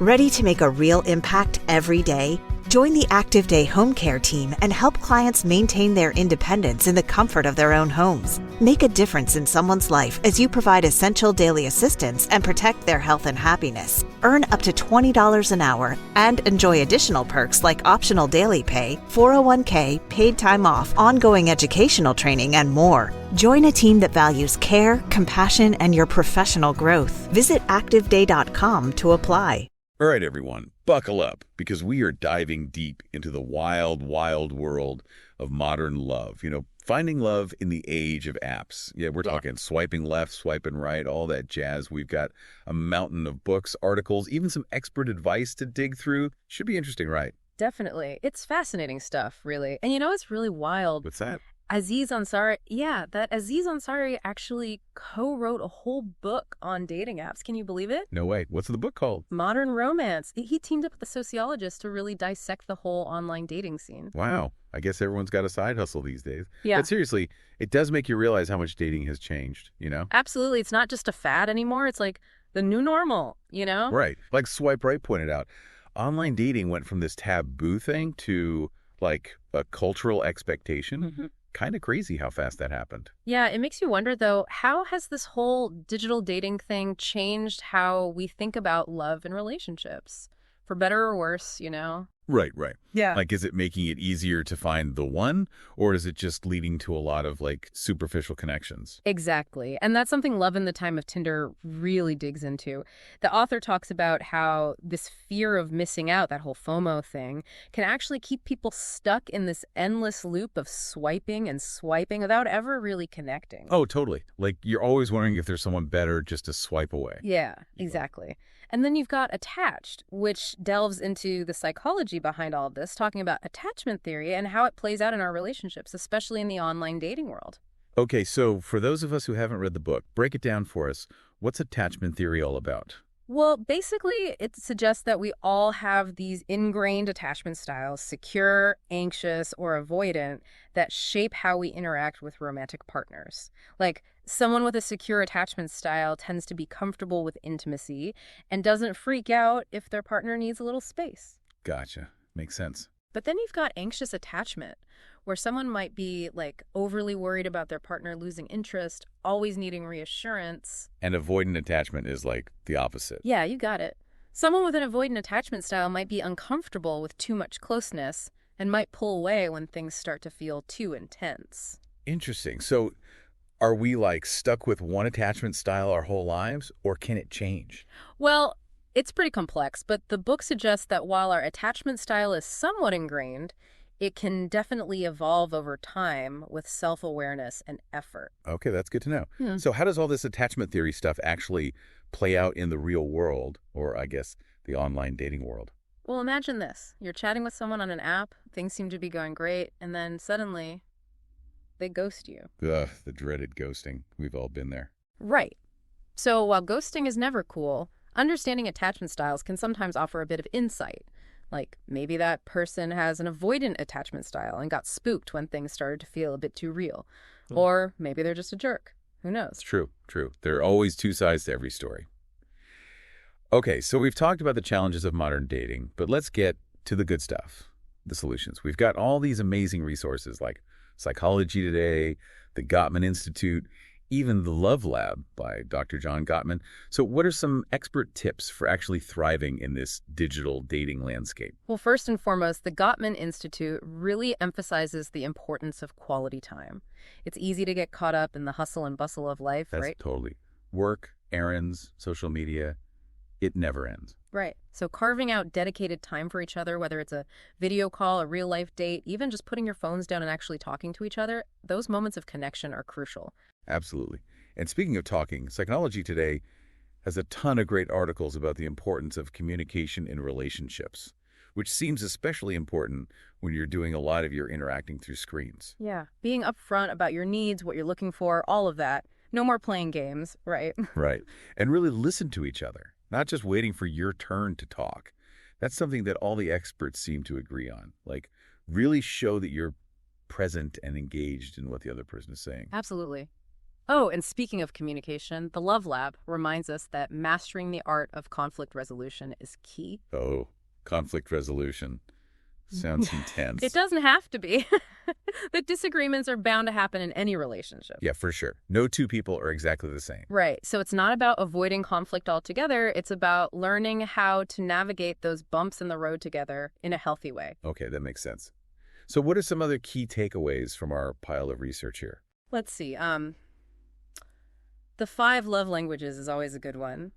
Ready to make a real impact every day? Join the Active Day Home Care team and help clients maintain their independence in the comfort of their own homes. Make a difference in someone's life as you provide essential daily assistance and protect their health and happiness. Earn up to $20 an hour and enjoy additional perks like optional daily pay, 401k, paid time off, ongoing educational training, and more. Join a team that values care, compassion, and your professional growth. Visit activeday.com to apply. All right, everyone, buckle up, because we are diving deep into the wild, wild world of modern love. Finding love in the age of apps. Yeah, we're talking swiping left, swiping right, all that jazz. We've got a mountain of books, articles, even some expert advice to dig through. Should be interesting, right? Definitely. It's fascinating stuff, really. And it's really wild. What's that? Aziz Ansari, that Aziz Ansari actually co-wrote a whole book on dating apps. Can you believe it? No way. What's the book called? Modern Romance. He teamed up with a sociologist to really dissect the whole online dating scene. Wow. I guess everyone's got a side hustle these days. Yeah. But seriously, it does make you realize how much dating has changed, Absolutely. It's not just a fad anymore. It's like the new normal, Right. Like Swipe Right pointed out, online dating went from this taboo thing to like a cultural expectation. Mm-hmm. Kind of crazy how fast that happened. Yeah, it makes you wonder, though, how has this whole digital dating thing changed how we think about love and relationships? For better or worse, Right. Yeah. Like, is it making it easier to find the one, or is it just leading to a lot of, superficial connections? Exactly. And that's something Love in the Time of Tinder really digs into. The author talks about how this fear of missing out, that whole FOMO thing, can actually keep people stuck in this endless loop of swiping and swiping without ever really connecting. Oh, totally. Like, you're always wondering if there's someone better just to swipe away. Yeah, exactly. And then you've got Attached, which delves into the psychology behind all of this, talking about attachment theory and how it plays out in our relationships, especially in the online dating world. Okay, so for those of us who haven't read the book, break it down for us. What's attachment theory all about? Well, basically, it suggests that we all have these ingrained attachment styles, secure, anxious, or avoidant, that shape how we interact with romantic partners. Like, someone with a secure attachment style tends to be comfortable with intimacy and doesn't freak out if their partner needs a little space. Gotcha. Makes sense. But then you've got anxious attachment, where someone might be overly worried about their partner losing interest, always needing reassurance. And avoidant attachment is the opposite. Yeah, you got it. Someone with an avoidant attachment style might be uncomfortable with too much closeness and might pull away when things start to feel too intense. Interesting. So are we stuck with one attachment style our whole lives, or can it change? Well, it's pretty complex, but the book suggests that while our attachment style is somewhat ingrained, it can definitely evolve over time with self-awareness and effort. Okay, that's good to know. So how does all this attachment theory stuff actually play out in the real world, or I guess the online dating world? Well, imagine this. You're chatting with someone on an app, things seem to be going great, and then suddenly they ghost you. Ugh, the dreaded ghosting. We've all been there. Right. So while ghosting is never cool, understanding attachment styles can sometimes offer a bit of insight. Like, maybe that person has an avoidant attachment style and got spooked when things started to feel a bit too real. Or maybe they're just a jerk. Who knows? True. There are always two sides to every story. Okay, so we've talked about the challenges of modern dating, but let's get to the good stuff, the solutions. We've got all these amazing resources like Psychology Today, the Gottman Institute, even the Love Lab by Dr. John Gottman. So what are some expert tips for actually thriving in this digital dating landscape? Well, first and foremost, the Gottman Institute really emphasizes the importance of quality time. It's easy to get caught up in the hustle and bustle of life, That's right? Totally. Work, errands, social media, it never ends. Right. So carving out dedicated time for each other, whether it's a video call, a real-life date, even just putting your phones down and actually talking to each other, those moments of connection are crucial. Absolutely. And speaking of talking, Psychology Today has a ton of great articles about the importance of communication in relationships, which seems especially important when you're doing a lot of your interacting through screens. Yeah. Being upfront about your needs, what you're looking for, all of that. No more playing games, right? Right. And really listen to each other, not just waiting for your turn to talk. That's something that all the experts seem to agree on. Really show that you're present and engaged in what the other person is saying. Absolutely. Oh, and speaking of communication, the Love Lab reminds us that mastering the art of conflict resolution is key. Oh, conflict resolution. Sounds intense. It doesn't have to be. But disagreements are bound to happen in any relationship. Yeah, for sure. No two people are exactly the same. Right. So it's not about avoiding conflict altogether. It's about learning how to navigate those bumps in the road together in a healthy way. Okay, that makes sense. So what are some other key takeaways from our pile of research here? Let's see. The 5 love languages is always a good one.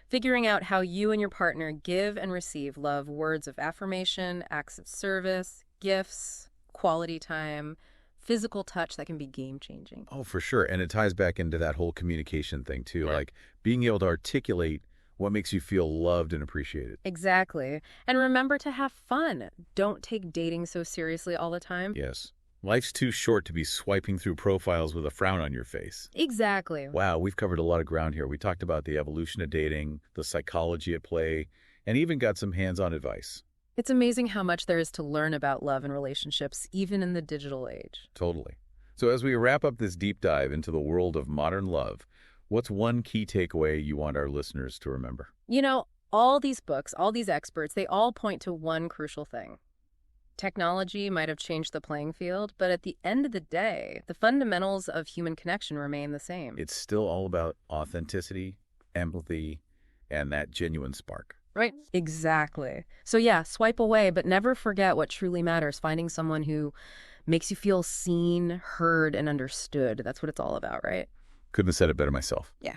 Figuring out how you and your partner give and receive love, words of affirmation, acts of service, gifts, quality time, physical touch, that can be game-changing. Oh, for sure. And it ties back into that whole communication thing, too. Right. Like being able to articulate what makes you feel loved and appreciated. Exactly. And remember to have fun. Don't take dating so seriously all the time. Yes. Life's too short to be swiping through profiles with a frown on your face. Exactly. Wow, we've covered a lot of ground here. We talked about the evolution of dating, the psychology at play, and even got some hands-on advice. It's amazing how much there is to learn about love and relationships, even in the digital age. Totally. So as we wrap up this deep dive into the world of modern love, what's one key takeaway you want our listeners to remember? You know, all these books, all these experts, they all point to one crucial thing. Technology might have changed the playing field, but at the end of the day, the fundamentals of human connection remain the same. It's still all about authenticity, empathy, and that genuine spark. Right? Exactly. So yeah, swipe away, but never forget what truly matters, finding someone who makes you feel seen, heard, and understood. That's what it's all about, right? Couldn't have said it better myself. Yeah.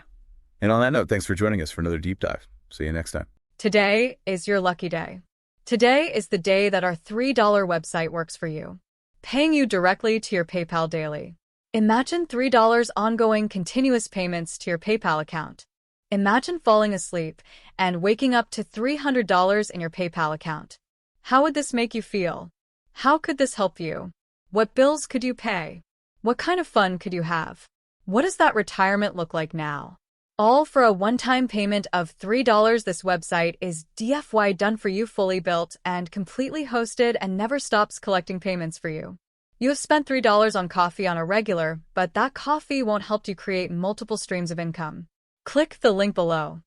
And on that note, thanks for joining us for another deep dive. See you next time. Today is your lucky day. Today is the day that our $3 website works for you, paying you directly to your PayPal daily. Imagine $3 ongoing continuous payments to your PayPal account. Imagine falling asleep and waking up to $300 in your PayPal account. How would this make you feel? How could this help you? What bills could you pay? What kind of fun could you have? What does that retirement look like now? All for a one-time payment of $3. This website is DFY done for you, fully built and completely hosted, and never stops collecting payments for you. You have spent $3 on coffee on a regular, but that coffee won't help you create multiple streams of income. Click the link below.